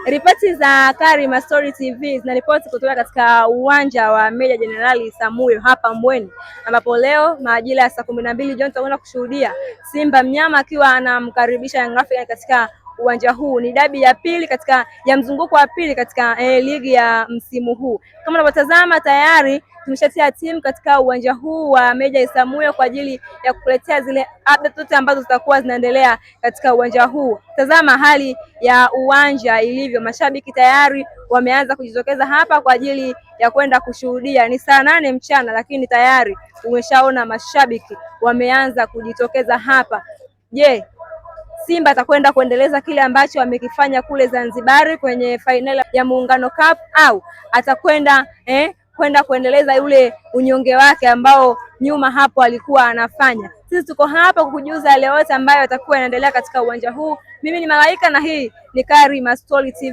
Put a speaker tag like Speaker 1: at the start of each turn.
Speaker 1: Ripoti za Karima Story TV zinaripoti kutoka katika uwanja wa Meja Jenerali Isamuhyo hapa Mbweni, ambapo leo majira ya saa 12 jioni tutakwenda kushuhudia Simba mnyama akiwa anamkaribisha Young Africans katika uwanja huu. Ni dabi ya pili ya mzunguko wa pili katika ligi ya msimu huu. Kama unavyotazama tayari tumeshatia timu katika uwanja huu wa Meja Isamuhyo kwa ajili ya kukuletea zile update zote ambazo zitakuwa zinaendelea katika uwanja huu. Tazama hali ya uwanja ilivyo, mashabiki tayari wameanza kujitokeza hapa kwa ajili ya kwenda kushuhudia. Ni saa 8 mchana lakini tayari umeshaona mashabiki wameanza kujitokeza hapa. Je, Simba atakwenda kuendeleza kile ambacho amekifanya kule Zanzibar kwenye fainali ya Muungano Cup, au atakwenda kuendeleza yule unyonge wake ambao nyuma hapo alikuwa anafanya? Sisi tuko hapa kukujuza yale yote ambayo yatakuwa yanaendelea katika uwanja huu. Mimi ni Malaika na hii ni Karima Story TV.